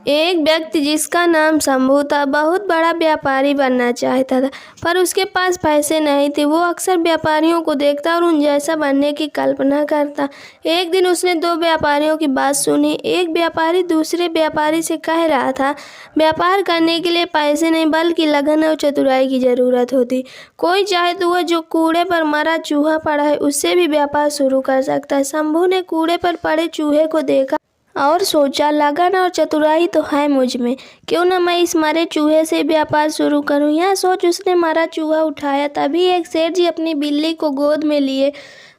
एक व्यक्ति जिसका नाम शंभू था बहुत बड़ा व्यापारी बनना चाहता था, पर उसके पास पैसे नहीं थे। वो अक्सर व्यापारियों को देखता और उन जैसा बनने की कल्पना करता। एक दिन उसने दो व्यापारियों की बात सुनी। एक व्यापारी दूसरे व्यापारी से कह रहा था, व्यापार करने के लिए पैसे नहीं बल्कि लगन और चतुराई की ज़रूरत होती। कोई चाहे तो वह जो कूड़े पर मरा चूहा पड़ा है उससे भी व्यापार शुरू कर सकता है। शंभू ने कूड़े पर पड़े चूहे को देखा और सोचा, लगन और चतुराई तो है मुझ में, क्यों न मैं इस मरे चूहे से व्यापार शुरू करूं। यह सोच उसने मरा चूहा उठाया। तभी एक सेठ जी अपनी बिल्ली को गोद में लिए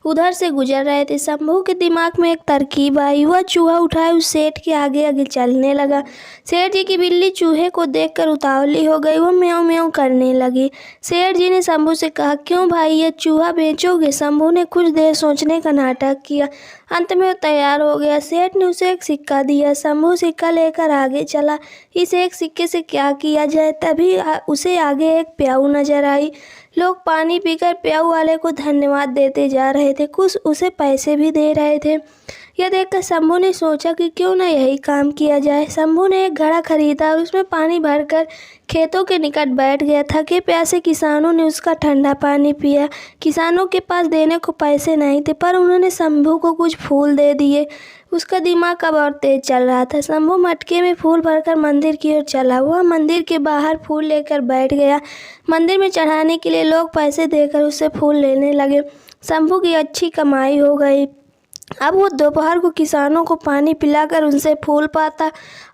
उधर से गुजर रहे थे। शंभू के दिमाग में एक तरकीब आई। वह चूहा उठाए उस सेठ के आगे आगे चलने लगा। सेठ जी की बिल्ली चूहे को देखकर उतावली हो गई। वो म्याऊं म्याऊं करने लगी। सेठ जी ने शंभू से कहा, क्यों भाई ये चूहा बेचोगे? शंभू ने कुछ देर सोचने का नाटक किया। अंत में वो तैयार हो गया। सेठ ने उसे एक सिक्का दिया। शंभू सिक्का लेकर आगे चला। इस एक सिक्के से क्या किया जाए? तभी उसे आगे एक प्याऊ नजर आई। लोग पानी पीकर प्याऊ वाले को धन्यवाद देते जा रहे थे, कुछ उसे पैसे भी दे रहे थे। यह देखकर शंभू ने सोचा कि क्यों न यही काम किया जाए। शंभू ने एक घड़ा खरीदा और उसमें पानी भरकर खेतों के निकट बैठ गया। थके प्यासे किसानों ने उसका ठंडा पानी पिया। किसानों के पास देने को पैसे नहीं थे, पर उन्होंने शंभू को कुछ फूल दे दिए। उसका दिमाग अब और तेज चल रहा था। शंभू मटके में फूल भरकर मंदिर की ओर चला। वह मंदिर के बाहर फूल लेकर बैठ गया। मंदिर में चढ़ाने के लिए लोग पैसे देकर उससे फूल लेने लगे। शंभू की अच्छी कमाई हो गई। अब वो दोपहर को किसानों को पानी पिलाकर उनसे फूल पाता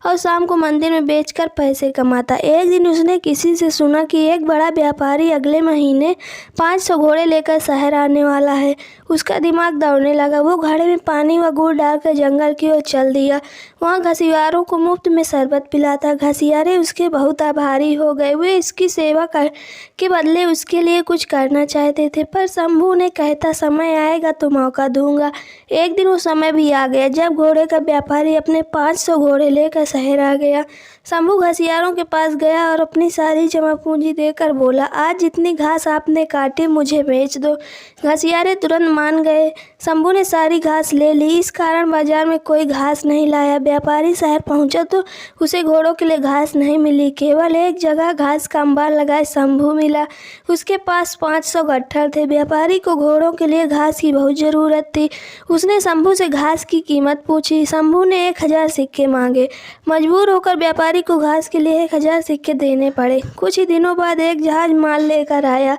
और शाम को मंदिर में बेचकर पैसे कमाता। एक दिन उसने किसी से सुना कि एक बड़ा व्यापारी अगले महीने 500 घोड़े लेकर शहर आने वाला है। उसका दिमाग दौड़ने लगा। वो घड़े में पानी व गुड़ डालकर जंगल की ओर चल दिया। वहाँ घसियारों को मुफ्त में शरबत पिलाता। घसियारे उसके बहुत आभारी हो गए। वे इसकी सेवा के बदले उसके लिए कुछ करना चाहते थे, पर शंभू ने कहता, समय आएगा तो मौका दूंगा। एक दिन वो समय भी आ गया जब घोड़े का व्यापारी अपने 500 घोड़े लेकर शहर आ गया। शंभू घसियारों के पास गया और अपनी सारी जमा पूंजी देकर बोला, आज जितनी घास आपने काटी मुझे बेच दो। घसियारे तुरंत मान गए। शंभू ने सारी घास ले ली। इस कारण बाजार में कोई घास नहीं लाया। व्यापारी शहर पहुंचा तो उसे घोड़ों के लिए घास नहीं मिली। केवल एक जगह घास का अंबार लगाए शंभू मिला। उसके पास 500 गट्ठर थे। व्यापारी को घोड़ों के लिए घास की बहुत ज़रूरत थी। उसने शंभू से घास की कीमत पूछी। शंभू ने 1000 सिक्के मांगे। मजबूर होकर व्यापारी को घास के लिए 1000 सिक्के देने पड़े। कुछ ही दिनों बाद एक जहाज माल लेकर आया।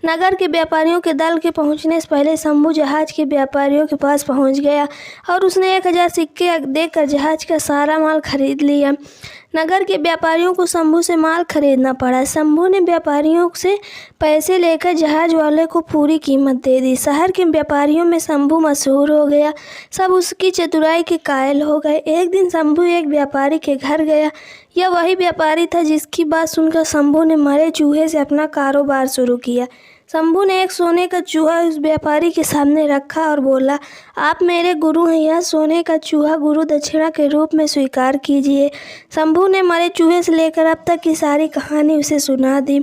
नगर के व्यापारियों के दल के पहुंचने से पहले शंभू जहाज के व्यापारियों के पास पहुंच गया और उसने 1000 सिक्के देकर जहाज का सारा माल खरीद लिया। नगर के व्यापारियों को शंभू से माल खरीदना पड़ा। शंभू ने व्यापारियों से पैसे लेकर जहाज वाले को पूरी कीमत दे दी। शहर के व्यापारियों में शंभू मशहूर हो गया। सब उसकी चतुराई के कायल हो गए। एक दिन शंभू एक व्यापारी के घर गया। यह वही व्यापारी था जिसकी बात सुनकर शंभू ने मरे चूहे से अपना कारोबार शुरू किया। शंभू ने एक सोने का चूहा उस व्यापारी के सामने रखा और बोला, आप मेरे गुरु हैं, यह सोने का चूहा गुरु दक्षिणा के रूप में स्वीकार कीजिए। शंभू ने मरे चूहे से लेकर अब तक की सारी कहानी उसे सुना दी।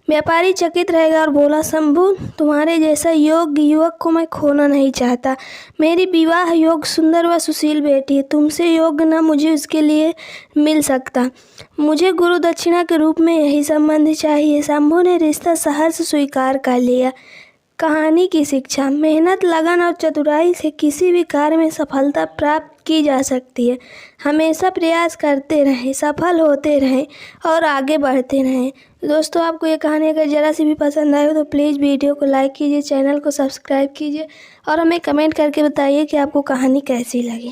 व्यापारी चकित रह गया और बोला, शंभू, तुम्हारे जैसा योग्य युवक को मैं खोना नहीं चाहता। मेरी विवाह योग्य सुंदर व सुशील बेटी है। तुमसे योग्य न मुझे उसके लिए मिल सकता। मुझे गुरु दक्षिणा के रूप में यही संबंध चाहिए। शंभू ने रिश्ता सहर्ष स्वीकार कर लिया। कहानी की शिक्षा, मेहनत, लगन और चतुराई से किसी भी कार्य में सफलता प्राप्त की जा सकती है। हमेशा प्रयास करते रहें, सफल होते रहें और आगे बढ़ते रहें। दोस्तों, आपको ये कहानी अगर ज़रा सी भी पसंद आए तो प्लीज़ वीडियो को लाइक कीजिए, चैनल को सब्सक्राइब कीजिए और हमें कमेंट करके बताइए कि आपको कहानी कैसी लगी।